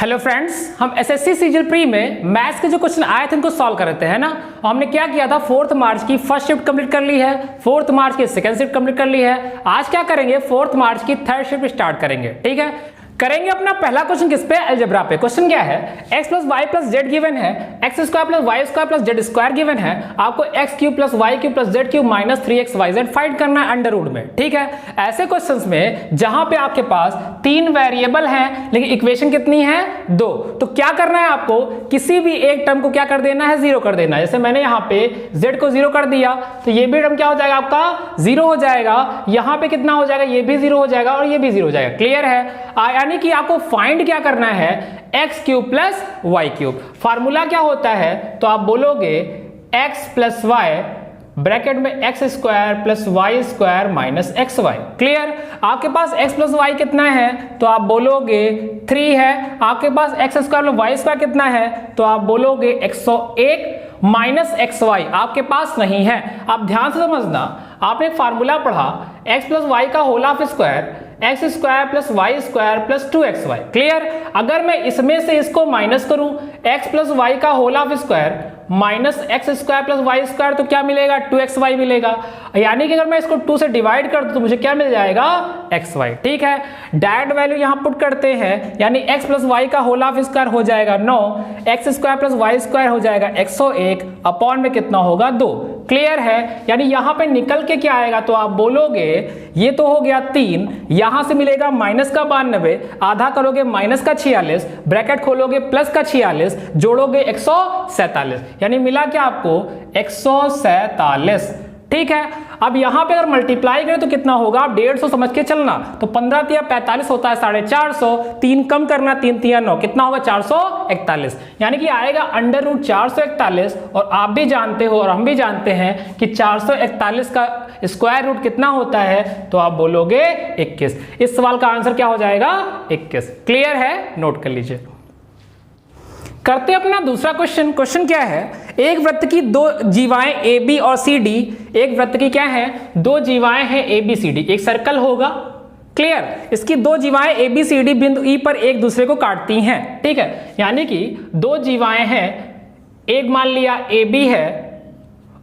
Hello friends, हम SSC CGL pre में maths के जो क्वेश्चन आए थे उनको सॉल्व कर रहे थे, है ना। और हमने क्या किया था, 4 मार्च की फर्स्ट शिफ्ट कंप्लीट कर ली है, 4 मार्च की सेकंड शिफ्ट कंप्लीट कर ली है। आज क्या करेंगे, 4 मार्च की थर्ड शिफ्ट स्टार्ट करेंगे। ठीक है, करेंगे अपना पहला क्वेश्चन किस पे, अलजेब्रा पे। क्वेश्चन क्या है, x plus Y plus Z given है, X square plus Y square plus Z square given है, आपको X cube plus Y cube plus Z cube minus 3xyz find करना है अंडर रूट में। ठीक है, ऐसे क्वेश्चंस में जहां पे आपके पास 3 वेरिएबल हैं लेकिन इक्वेशन कितनी है, 2, तो क्या करना है आपको, किसी भी एक टर्म को क्या कर देना है, 0 कर देना है। जैसे मैंने यहाँ पे z को 0 कर दिया तो ये भी टर्म क्या हो जाएगा, आपका 0 हो जाएगा। यहाँ पे कितना हो जाएगा, ये भी 0 हो जाएगा और ये भी 0 हो जाएगा। क्लियर है, यानी कि आपको फाइंड क्या करना है, X cube plus Y cube. Formula क्या होता है, तो आप बोलोगे एक्स प्लस वाई ब्रैकेट में X square plus Y square minus X Y. Clear, आपके पास x प्लस वाई कितना है, तो आप बोलोगे 3 है। आपके पास X square plus Y square कितना है, तो आप बोलोगे 101 माइनस एक्स वाई आपके पास नहीं है। आप ध्यान से समझना, आपने एक फार्मूला पढ़ा, x प्लस वाई का whole of square X square plus Y square plus 2xy। Clear, अगर मैं इसमें से इसको माइनस करूं, x प्लस वाई का whole of square minus X square plus Y square, तो क्या मिलेगा, 2xy मिलेगा। यानी कि अगर मैं इसको 2 से डिवाइड कर दूं तो मुझे क्या मिल जाएगा, xy। ठीक है, डायरेक्ट वैल्यू यहां पुट करते हैं, यानी x प्लस वाई का होल ऑफ स्क्वायर हो जाएगा 9, X square plus Y square हो जाएगा 101 अपॉन में कितना होगा, 2। क्लियर है, यानी यहां पे निकल के क्या आएगा, तो आप बोलोगे ये तो हो गया 3, यहां से मिलेगा माइनस का 92, आधा करोगे माइनस का 46, ब्रैकेट खोलोगे प्लस का 46, जोड़ोगे 147, यानी मिला क्या आपको 147। ठीक है, अब यहां पे अगर मल्टीप्लाई करें तो कितना होगा, आप 150 समझ के चलना। तो 15 तिया 45 होता है 450, 3 कम करना, 3 तिया 9, कितना होगा 441, यानी कि आएगा अंडर रूट 441। और आप भी जानते हो और हम भी जानते हैं कि 441 का स्क्वायर रूट कितना होता है, तो आप बोलोगे 21। इस सवाल का आंसर क्या हो जाएगा, 21। क्लियर है, नोट कर लीजिए। करते अपना दूसरा क्वेश्चन। क्वेश्चन क्या है, एक वृत्त की 2 जीवाएं ए बी और सी डी, एक वृत्त की क्या है, 2 जीवाएं हैं ए बी सी डी, एक सर्कल होगा। क्लियर, इसकी 2 जीवाएं ए बी सी डी बिंदु ई पर एक दूसरे को काटती हैं। ठीक है, यानी कि 2 जीवाएं हैं, एक मान लिया ए बी है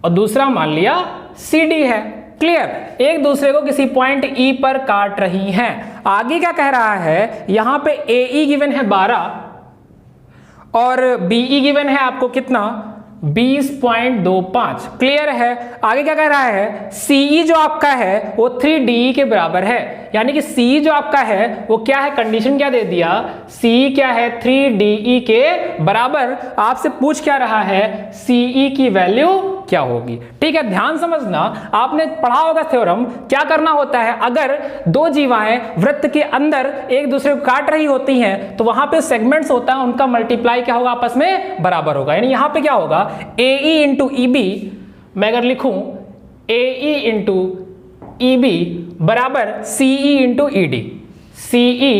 और दूसरा मान लिया सी डी है। क्लियर, एक दूसरे को किसी पॉइंट ई पर काट रही हैं। आगे क्या कह रहा है, यहां पे ए ई गिवन है 12 और बीई गिवन है आपको कितना, 20.25। क्लियर है, आगे क्या कह रहा है, सीई जो आपका है वो 3DE के बराबर है, यानी कि सीई जो आपका है वो क्या है, कंडीशन क्या दे दिया, सीई क्या है 3DE के बराबर। आपसे पूछ क्या रहा है, सीई की वैल्यू क्या होगी। ठीक है, ध्यान समझना, आपने पढ़ा होगा थ्योरम, क्या करना होता है, अगर 2 जीवाएं वृत्त के अंदर एक दूसरे को काट रही होती हैं तो वहां पे सेगमेंट्स होता है, उनका मल्टीप्लाई क्या होगा, आपस में बराबर होगा। यानी यहां पे क्या होगा, AE इंटू EB, मैं अगर लिखूं AE इंटू EB बराबर CE into ED, CE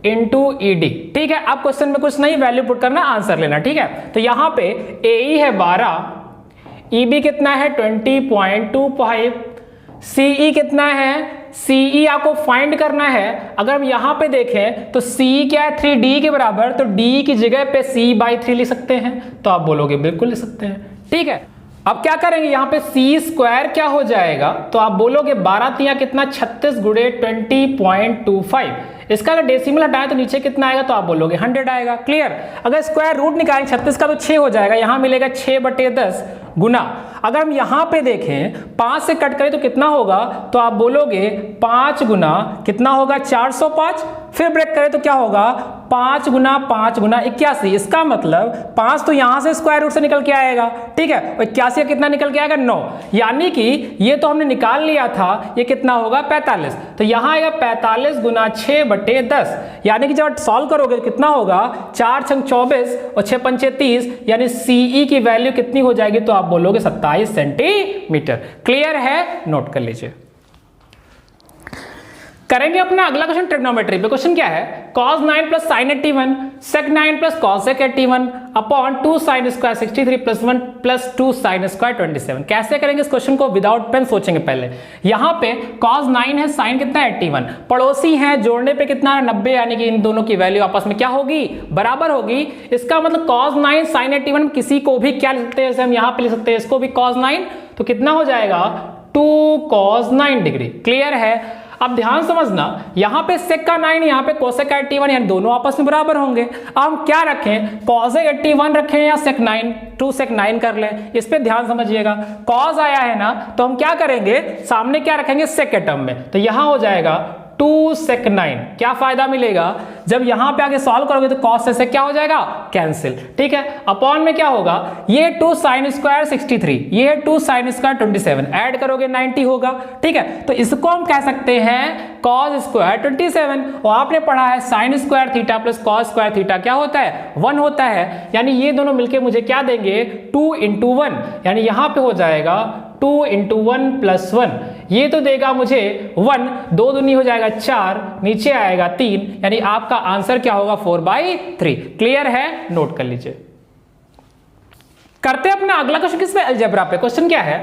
into ED। ठीक है, आप क्वेश्चन में कुछ नहीं, वैल्यू पुट करना, आंसर लेना। ठीक है, तो यहां पे AE है 12, EB कितना है 20.25, CE कितना है, CE आपको फाइंड करना है। अगर हम यहां पे देखें तो CE क्या है 3D के बराबर, तो D की जगह पे CE/3 लिख सकते हैं, तो आप बोलोगे बिल्कुल लिख सकते हैं। ठीक है, अब क्या करेंगे, यहां पे C स्क्वायर क्या हो जाएगा, तो आप बोलोगे 12 तिया कितना 36 गुणे 20.25। इसका अगर डेसिमल हटाएं तो नीचे कितना आएगा, तो आप बोलोगे 100 आएगा। क्लियर, अगर स्क्वायर रूट निकालें 36 का तो 6 हो जाएगा, यहां मिलेगा 6/10 गुना। अगर हम यहां पे देखें 5 से कट करें तो कितना होगा, तो आप बोलोगे 5 गुना कितना होगा 405, फिर ब्रेक करें तो क्या होगा 5 गुना 5 गुना 81। इसका मतलब 5 तो यहां से स्क्वायर रूट से निकल के आएगा। ठीक है, 81 का कितना निकल के आएगा 9, यानी कि ये तो हमने निकाल लिया था, ये कितना होगा 45, तो यहां आएगा 45 गुना 6/10, यानी कि जब सॉल्व करोगे कितना होगा 4 छंग 24 और 6 पंचे 30, यानी CE की वैल्यू कितनी हो जाएगी, तो आप बोलोगे 27 सेंटीमीटर। क्लियर है, नोट कर लीजिए। करेंगे अपना अगला क्वेश्चन ट्रिग्नोमेट्री पे। क्वेश्चन क्या है, cos 9 plus sin 81 sec 9 plus cos sec 81 upon 2 sin square 63 plus 1 plus 2 sin square 27। कैसे करेंगे इस क्वेश्चन को, विदाउट पेन सोचेंगे पहले। यहाँ पे cos 9 है, sin कितना है 81, पड़ोसी हैं, जोड़ने पे कितना 90, यानी कि इन दोनों की वैल्यू आपस में क्या होगी, बराबर होगी। इसका मतलब cos 9 sin 81 किसी को भी क्या लिख सकते हैं, जैसे हम यहाँ पे लिख सकते हैं इसको भी cos 9, तो कितना हो जाएगा 2 cos 9 डिग्री। क्लियर है। अब ध्यान समझना, यहां पे sec का 9, यहां पे cosec का 81, यानी दोनों आपस में बराबर होंगे। अब हम क्या रखें, cosec 81 रखें या sec 9, 2 sec 9 कर लें, इस पे ध्यान समझिएगा। cos आया है ना, तो हम क्या करेंगे, सामने क्या रखेंगे sec के टर्म में, तो यहां हो जाएगा 2 sec 9। क्या फायदा मिलेगा, जब यहां पे आगे सॉल्व करोगे तो cos से क्या हो जाएगा, कैंसिल। ठीक है, अपॉन में क्या होगा, ये 2 sin स्क्वायर 63, ये 2 sin स्क्वायर 27, ऐड करोगे 90 होगा। ठीक है, तो इसको हम कह सकते हैं cos स्क्वायर 27, और आपने पढ़ा है sin square theta plus cos square theta क्या होता है, 1 होता है। यानी ये दोनों मिलके मुझे क्या देंगे, 2 into 1, यानी यहां पे हो जाएगा 2 into 1 plus 1, ये तो देगा मुझे 1, 2 दूनी हो जाएगा 4, नीचे आएगा 3, यानी आपका आंसर क्या होगा 4/3। क्लियर है, नोट कर लीजिए। करते हैं अपना अगला क्वेश्चन किस पे, अलजेब्रा पे। क्वेश्चन क्या है,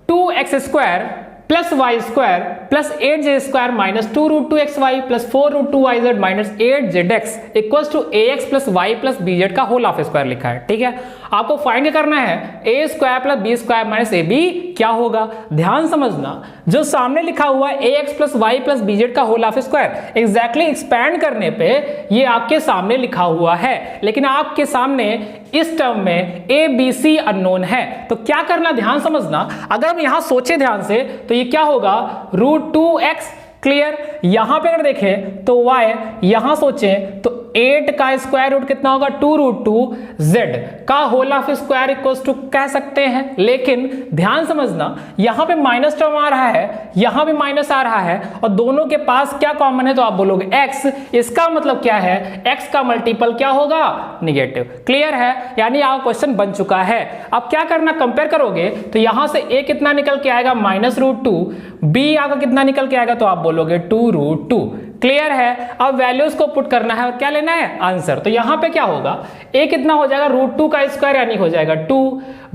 2x square plus Y square plus 8j square minus 2 root 2xy plus 4 root 2yz minus 8zx equals to ax plus Y plus bz का होल ऑफ स्क्वायर लिखा है। ठीक है, आपको फाइंड करना है a square plus B square minus ab क्या होगा। ध्यान समझना, जो सामने लिखा हुआ है ax plus Y plus bz का whole of square, exactly expand करने पे ये आपके सामने लिखा हुआ है, लेकिन आपके सामने इस टर्म में a b c अननोन है। तो क्या करना, ध्यान समझना, अगर हम यहां सोचे ध्यान से तो ये क्या होगा, √2x। क्लियर, यहां पे अगर देखें तो y, यहां सोचें तो 8 का स्क्वायर रूट कितना होगा, 2√2z का whole of square equals to कह सकते हैं। लेकिन ध्यान समझना, यहां पे माइनस टर्म आ रहा है, यहां भी माइनस आ रहा है, और दोनों के पास क्या कॉमन है, तो आप बोलोगे x। इसका मतलब क्या है, x का मल्टीपल क्या होगा, निगेटिव। क्लियर है, यानी आप क्वेश्चन बन चुका है। अब क्या करना, कंपेयर करोगे तो यहां से a कितना निकल के आएगा, -√2, b आपका कितना निकल के आएगा, तो आप बोलोगे 2√2। क्लियर है, अब वैल्यूज को पुट करना है और क्या लेना है, आंसर। तो यहां पे क्या होगा, a कितना हो जाएगा, √2 का स्क्वायर यानी हो जाएगा 2,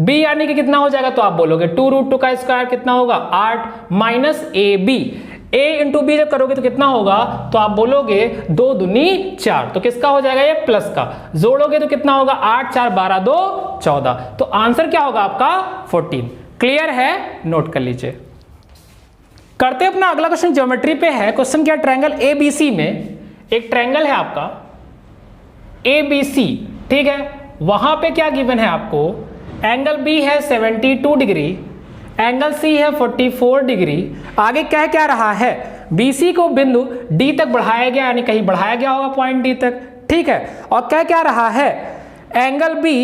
b यानी कि कितना हो जाएगा, तो आप बोलोगे 2√2 का स्क्वायर कितना होगा 8 minus ab, a into B जब करोगे तो कितना होगा, तो आप बोलोगे 2 दूनी 4, तो किसका हो जाएगा, ये प्लस का, जोड़ोगे तो कितना होगा 8 4 12 2 14, तो आंसर क्या होगा आपका 14। क्लियर है, नोट कर लीजिए। करते अपना अगला क्वेश्चन ज्योमेट्री पे है। क्वेश्चन क्या, ट्रायंगल ABC में एक ट्रायंगल है आपका ABC। ठीक है, वहां पे क्या गिवन है आपको, एंगल B है 72 डिग्री, एंगल C है 44 डिग्री। आगे क्या रहा है, BC को बिंदु D तक बढ़ाया गया, यानी कहीं बढ़ाया गया होगा पॉइंट D तक। ठीक है, और क्या रहा है, एंगल B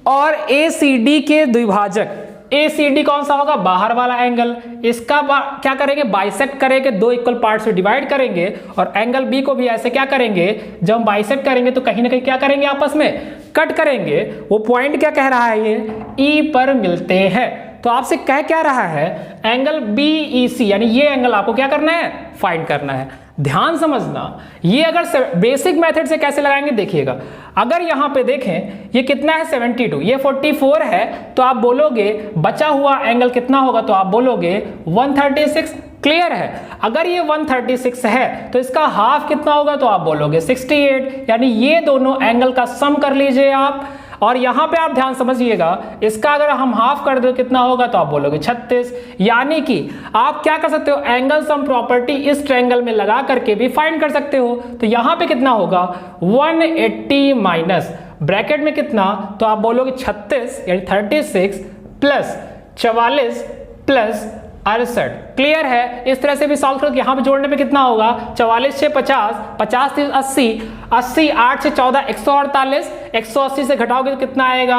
और ACD के द्विभाजक, ACD कौन सा होगा, बाहर वाला एंगल, इसका क्या करेंगे, बाइसेक्ट करेंगे, 2 इक्वल पार्ट्स में डिवाइड करेंगे, और एंगल B को भी ऐसे क्या करेंगे, जब हम बाइसेक्ट करेंगे तो कहीं ना कहीं क्या करेंगे, आपस में कट करेंगे। वो पॉइंट क्या कह रहा है, ये E पर मिलते हैं। तो आपसे क्या रहा है, एंगल BEC, यानी ये एंगल आपको क्या करना है, फाइंड करना है। ध्यान समझना, ये अगर बेसिक मेथड से कैसे लगाएंगे देखिएगा। अगर यहां पे देखें ये कितना है 72, ये 44 है, तो आप बोलोगे बचा हुआ एंगल कितना होगा, तो आप बोलोगे 136। क्लियर है, अगर ये 136 है तो इसका हाफ कितना होगा, तो आप बोलोगे 68, यानी ये दोनों एंगल का सम कर लीजिए आप। और यहां पे आप ध्यान समझिएगा, इसका अगर हम हाफ कर दो कितना होगा, तो आप बोलोगे 36। यानी कि आप क्या कर सकते हो, एंगल सम प्रॉपर्टी इस ट्रायंगल में लगा करके भी फाइंड कर सकते हो। तो यहां पे कितना होगा, 180 माइनस ब्रैकेट में कितना, तो आप बोलोगे 36 यानी 36 प्लस 44 प्लस 68। क्लियर है, इस तरह से भी सॉल्व करके यहां पे जोड़ने पे कितना होगा, 44 से 50, 50 से 80, 80 8 से 14 148, 180 से घटाओगे तो कितना आएगा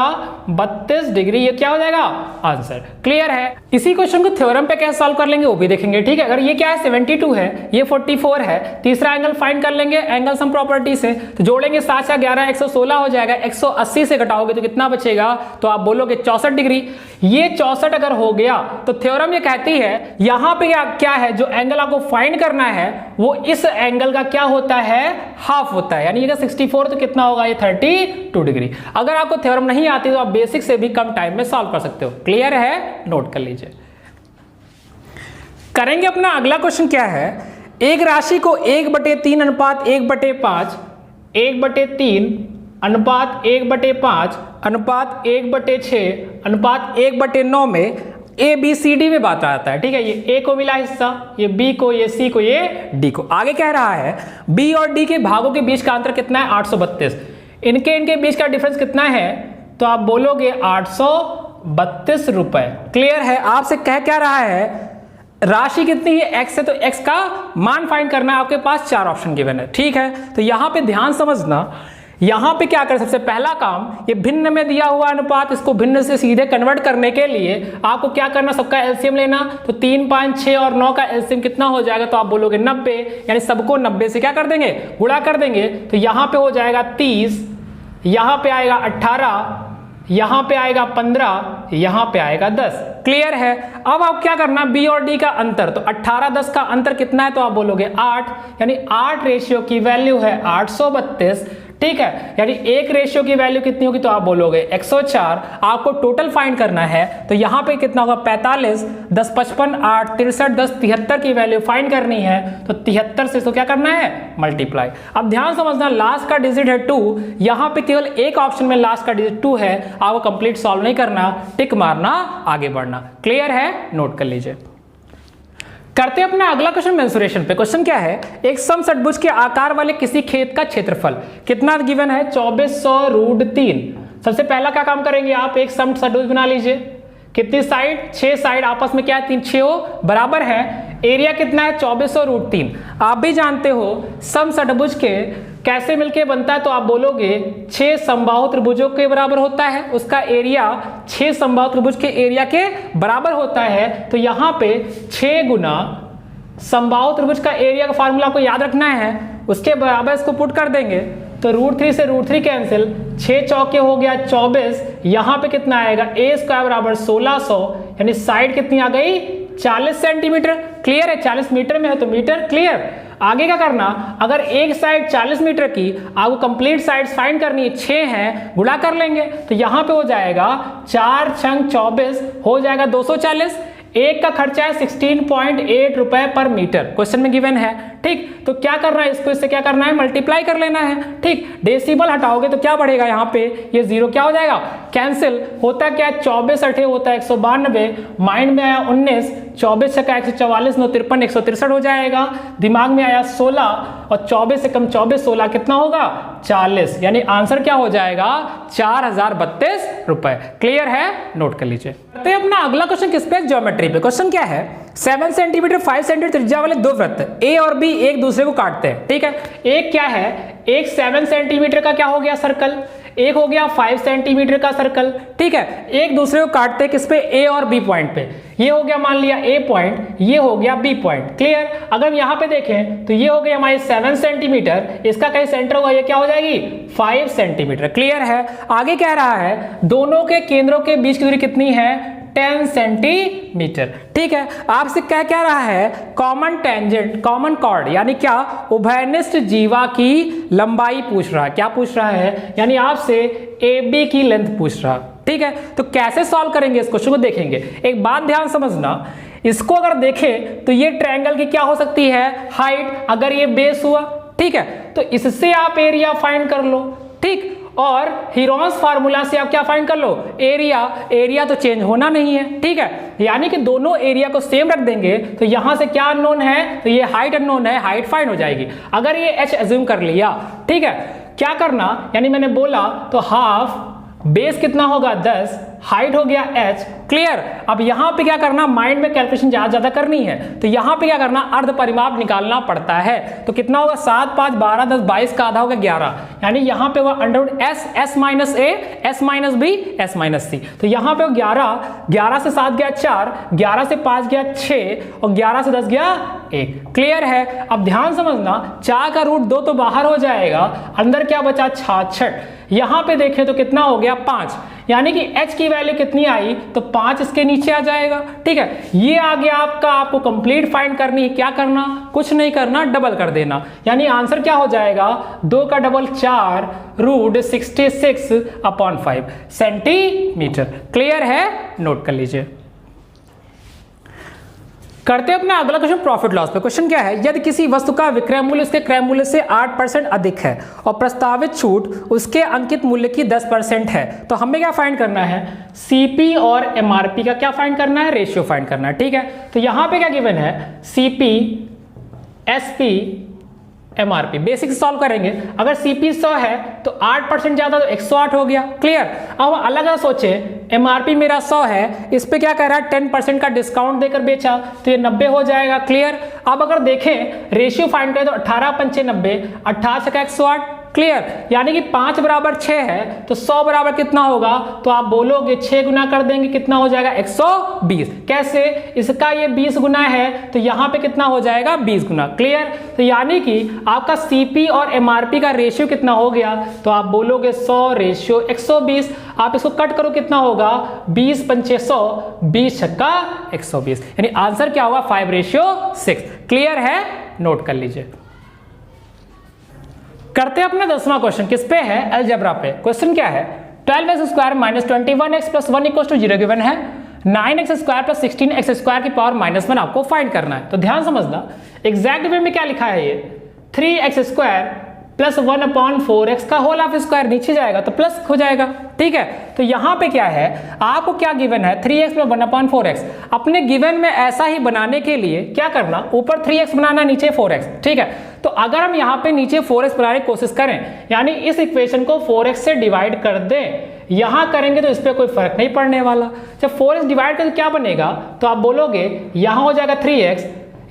32 डिग्री। ये क्या हो जाएगा, आंसर। क्लियर है, इसी क्वेश्चन को थ्योरम पे कैसे सॉल्व कर लेंगे वो भी देखेंगे। ठीक है, अगर ये क्या है 72 है, ये 44 है, तीसरा एंगल फाइंड कर लेंगे एंगल सम प्रॉपर्टी से, तो जोड़ेंगे 7 से 11 116 हो जाएगा, 180 से घटाओगे तो कितना बचेगा, तो आप बोलोगे 64 डिग्री। ये 64 अगर हो गया तो थ्योरम ये कहती है यहां यहां पे क्या है, जो एंगल आपको फाइंड करना है वो इस एंगल का क्या होता है, हाफ होता है। यानी अगर 64 तो कितना होगा, ये 32 डिग्री। अगर आपको थ्योरम नहीं आती तो आप बेसिक से भी कम टाइम में सॉल्व कर सकते हो। क्लियर है, नोट कर लीजिए। करेंगे अपना अगला क्वेश्चन क्या है, एक राशि को 1/3 अनुपात 1/5 1/3 अनुपात 1/5 अनुपात 1/6 अनुपात 1/9 में ABCD में बांटा जाता है। ठीक है, ये A को मिला हिस्सा, ये B को, ये C को, ये D को। आगे कह रहा है B और D के भागों के बीच का अंतर कितना है, 832। इनके बीच का डिफरेंस कितना है, तो आप बोलोगे 832 रुपए। क्लियर है। आपसे कह क्या रहा है, राशि कितनी है, x है, तो x का मान फाइंड करना है। आपके पास 4 ऑप्शन गिवन है। ठीक है, तो यहां पे ध्यान समझना, यहां पे क्या करें, सबसे पहला काम, ये भिन्न में दिया हुआ अनुपात, इसको भिन्न से सीधे कन्वर्ट करने के लिए आपको क्या करना, सबका एलसीएम लेना। तो 3, 5, 6 और 9 का एलसीएम कितना हो जाएगा, तो आप बोलोगे 90, यानी सबको 90 से क्या कर देंगे, गुणा कर देंगे। तो यहां पे हो जाएगा 30, यहां पे आएगा 18, यहां पे आएगा 15, यहां पे आएगा 10। क्लियर है। अब आप क्या करना, बी और डी का अंतर, तो 18, 10 का अंतर कितना है, तो आप बोलोगे 8, यानी 8 रेशियो की वैल्यू है 832। ठीक है, यानी 1 रेशियो की वैल्यू कितनी होगी, तो आप बोलोगे 104। आपको टोटल फाइंड करना है, तो यहां पे कितना होगा, 45, 10, 55, 8, 63, 10, 73 की वैल्यू फाइंड करनी है। तो 73 से इसको क्या करना है, मल्टीप्लाई। अब ध्यान समझना, लास्ट का डिजिट है 2, यहां पे केवल एक ऑप्शन में लास्ट का डिजिट 2 है। आपको कंप्लीट सॉल्व नहीं करना, टिक मारना, आगे बढ़ना। क्लियर है, नोट कर लीजिए। करते हैं अपना अगला क्वेश्चन मेंसुरेशन पे। क्वेश्चन क्या है, एक समषटभुज के आकार वाले किसी खेत का क्षेत्रफल कितना गिवन है, 2400√3। सबसे पहला क्या काम करेंगे आप, एक समषटभुज बना लीजिए। कितनी साइड, 6 साइड, आपस में क्या है, 3 6 बराबर है। एरिया कितना है, 2400√3। आप भी जानते हो समषटभुज के कैसे मिलके बनता है, तो आप बोलोगे 6 समबाहु त्रिभुजों के बराबर होता है, उसका एरिया 6 समबाहु त्रिभुज के एरिया के बराबर होता है। तो यहां पे 6 गुना समबाहु त्रिभुज का एरिया का फार्मूला आपको याद रखना है, उसके बराबर इसको पुट कर देंगे। तो √3 से √3 कैंसिल, 6 चौके हो गया 24। यहां पे कितना आएगा, a² बराबर 1600, यानी साइड कितनी आ गई, 40 सेंटीमीटर। क्लियर है, 40 मीटर में है तो मीटर। क्लियर। आगे क्या करना, अगर एक साइड 40 मीटर की, आपको कंप्लीट साइड्स फाइंड करनी है, 6 है, गुणा कर लेंगे। तो यहां पे हो जाएगा 4 छंग 24, हो जाएगा 240। एक का खर्चा है 16.8 रुपए पर मीटर, क्वेश्चन में गिवन है। ठीक, तो क्या करना है, इसको इससे क्या करना है, मल्टीप्लाई कर लेना है। ठीक, डेसिमल हटाओगे तो क्या बढ़ेगा, यहाँ पे ये 0 क्या हो जाएगा, कैंसिल। होता क्या है, 24 8 होता है 192, माइंड में आया 19, 24 छक्का 144, 9 53, 163 हो जाएगा। दिमाग में आया 16, और 24 से कम 24, 16 कितना होगा, 40, यानी आंसर क्या हो जाएगा, 4032 रुपए। क्लियर है, नोट कर लीजिए। तो अपना अगला क्वेश्चन किस पे, ज्योमेट्री पे। क्वेश्चन क्या है, 7 सेंटीमीटर 5 सेंटीमीटर त्रिज्या वाले दो वृत्त ए और बी एक दूसरे को काटते हैं। ठीक है, एक क्या है, एक 7 सेंटीमीटर का क्या हो गया सर्कल, एक हो गया 5 सेंटीमीटर का सर्कल। ठीक है, एक दूसरे को काटते हैं किस पे, ए और बी पॉइंट पे। ये हो गया मान लिया ए पॉइंट, ये हो गया बी पॉइंट। क्लियर। अगर हम यहाँ पे देखें तो ये हो गया हमारे 7 सेंटीमीटर, इसका कहीं सेंटर होगा, ये क्या हो जाएगी, 5 सेंटीमीटर। क्लियर है। आगे कह रहा है दोनों के केंद्रों के बीच की दूरी कितनी है, 10 सेंटीमीटर। ठीक है, आपसे क्या रहा है, कॉमन टेंजेंट, कॉमन कॉर्ड, यानी क्या, उभयनिष्ठ जीवा की लंबाई पूछ रहा है। क्या पूछ रहा है, यानी आपसे AB की लेंथ पूछ रहा। ठीक है, तो कैसे सॉल्व करेंगे इस क्वेश्चन को देखेंगे। एक बात ध्यान समझना, इसको अगर देखें तो ये ट्रायंगल की क्या हो सकती है, हाइट, अगर ये बेस हुआ। ठीक है, तो इससे आप एरिया फाइंड कर लो। ठीक, और हीरोन्स फार्मूला से आप क्या फाइंड कर लो, एरिया। एरिया तो चेंज होना नहीं है। ठीक है, यानी कि दोनों एरिया को सेम रख देंगे, तो यहां से क्या अननोन है, तो ये हाइट अननोन है, हाइट फाइंड हो जाएगी। अगर ये h अज्यूम कर लिया, ठीक है, क्या करना, यानी मैंने बोला तो हाफ, बेस कितना होगा 10, हाइट हो गया h। क्लियर। अब यहां पे क्या करना, माइंड में कैलकुलेशन ज्यादा करनी है, तो यहां पे क्या करना, अर्ध परिमाप निकालना पड़ता है। तो कितना होगा, 7 5 12 10 22 का आधा होगा 11, यानी यहां पे होगा √ s, s minus a, s minus b, s minus c। तो यहां पे 11, 11 से 7 गया 4, 11 से 5 गया 6, और 11 से 10 गया 1। क्लियर है। अब ध्यान समझना, 4 का √2 तो बाहर हो जाएगा, अंदर क्या बचा, 66। यहां पे देखें तो कितना हो गया, 5, यानी कि h की वैल्यू कितनी आई, तो 5 इसके नीचे आ जाएगा। ठीक है, ये आ गया आपका, आपको कंप्लीट फाइंड करनी है। क्या करना, कुछ नहीं करना, डबल कर देना। यानी आंसर क्या हो जाएगा, 2 का डबल 4 √66/5 सेंटीमीटर। क्लियर है, नोट कर लीजिए। करते हैं अपना अगला क्वेश्चन प्रॉफिट लॉस पे। क्वेश्चन क्या है, यदि किसी वस्तु का विक्रय मूल्य उसके क्रय मूल्य से 8% अधिक है और प्रस्तावित छूट उसके अंकित मूल्य की 10% है, तो हमें क्या फाइंड करना है, सीपी और एमआरपी का क्या फाइंड करना है, रेशियो फाइंड करना है। ठीक है, तो यहां पे क्या गिवन है, CP, SP, MRP. Basic solve करेंगे। अगर सीपी 100 है तो 8% ज्यादा तो 108 हो गया। क्लियर। अब अलग अलग सोचे, एमआरपी मेरा 100 है, इस पे क्या कह रहा है, 10% का डिस्काउंट देकर बेचा तो ये 90 हो जाएगा। क्लियर। अब अगर देखें रेशियो फाइंड करें तो 18 पंचे 90, 18 का 108। क्लियर। यानी कि 5 बराबर 6 है तो 100 बराबर कितना होगा, तो आप बोलोगे 6 गुना कर देंगे, कितना हो जाएगा, 120। कैसे, इसका ये 20 गुना है तो यहां पे कितना हो जाएगा, 20 गुना। क्लियर। तो यानी कि आपका सीपी और एमआरपी का रेशियो कितना हो गया, तो आप बोलोगे 100 रेशियो 120। आप इसको कट करो, कितना होगा, 20 पंचे 100, 20 छक्का 120। यानी आंसर क्या होगा, 5:6। क्लियर है, नोट कर लीजिए। करते हैं अपना 10वां क्वेश्चन, किस पे है, अलजेब्रा पे। क्वेश्चन क्या है, 12x² - 21x + 1 = 0 गिवन है। 9x² + 16x² की पावर -1 आपको फाइंड करना है। तो ध्यान समझना, एग्जैक्ट वे में क्या लिखा है, ये 3x² + 1/4x का होल ऑफ स्क्वायर, नीचे जाएगा तो प्लस हो जाएगा। ठीक है, तो यहां पे क्या है, आपको क्या गिवन है, 3x + 1/4x। अपने गिवन में ऐसा ही बनाने के लिए क्या करना, ऊपर 3x बनाना, नीचे 4x। ठीक है, तो अगर हम यहाँ पे नीचे 4x बनाने की कोशिश करें, यानी इस इक्वेशन को 4x से डिवाइड कर दें, यहां करेंगे तो इस पर कोई फर्क नहीं पड़ने वाला। जब 4x डिवाइड करें तो क्या बनेगा, तो आप बोलोगे यहां हो जाएगा 3x,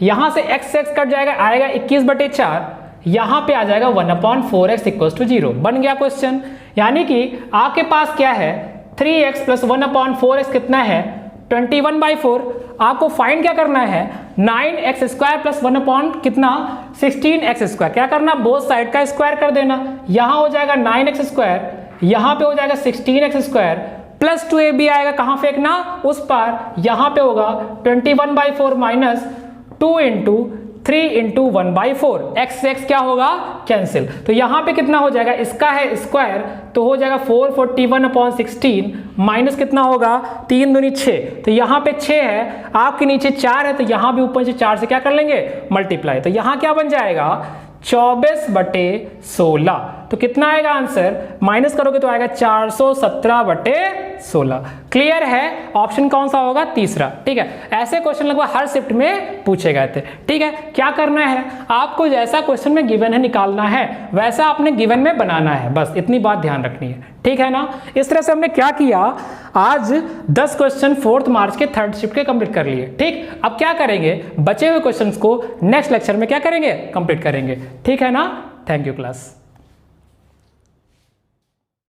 यहां से x कट जाएगा, आएगा 21/4, यहां पे आ जाएगा 1/4x = 0। बन गया क्वेश्चन। यानी कि आपके पास क्या है, 3x + 1/4x कितना है, 21/4। आपको फाइंड क्या करना है, 9x² + 1 कितना, 16x²। क्या करना, बोथ साइड का स्क्वायर कर देना। यहां हो जाएगा 9x², यहां पे हो जाएगा 16x² प्लस 2ab आएगा, कहां फेंकना, उस पार। यहां पे होगा 21/4 - 2 × 3 × 1/4। x क्या होगा, कैंसिल। तो यहां पे कितना हो जाएगा, इसका है स्क्वायर तो हो जाएगा 441/16 माइनस कितना होगा, 3 दूनी 6। तो यहां पे 6 है, आपके नीचे 4 है, तो यहां भी ऊपर से 4 से क्या कर लेंगे, मल्टीप्लाई। तो यहां क्या बन जाएगा, 24/16। तो कितना आएगा आंसर, माइनस करोगे तो आएगा 417/16। क्लियर है, ऑप्शन कौन सा होगा, तीसरा। ठीक है, ऐसे क्वेश्चन लगभग हर शिफ्ट में पूछे गए थे। ठीक है, क्या करना है, आपको जैसा क्वेश्चन में गिवन है निकालना है, वैसा आपने गिवन में बनाना है, बस इतनी बात ध्यान रखनी है। ठीक है ना। इस तरह से हमने क्या किया, आज 10 क्वेश्चन 4 मार्च के 3rd शिफ्ट के कंप्लीट कर लिए। ठीक, अब क्या करेंगे, बचे हुए क्वेश्चंस को नेक्स्ट लेक्चर में क्या करेंगे, कंप्लीट करेंगे। ठीक है ना। Thank you class.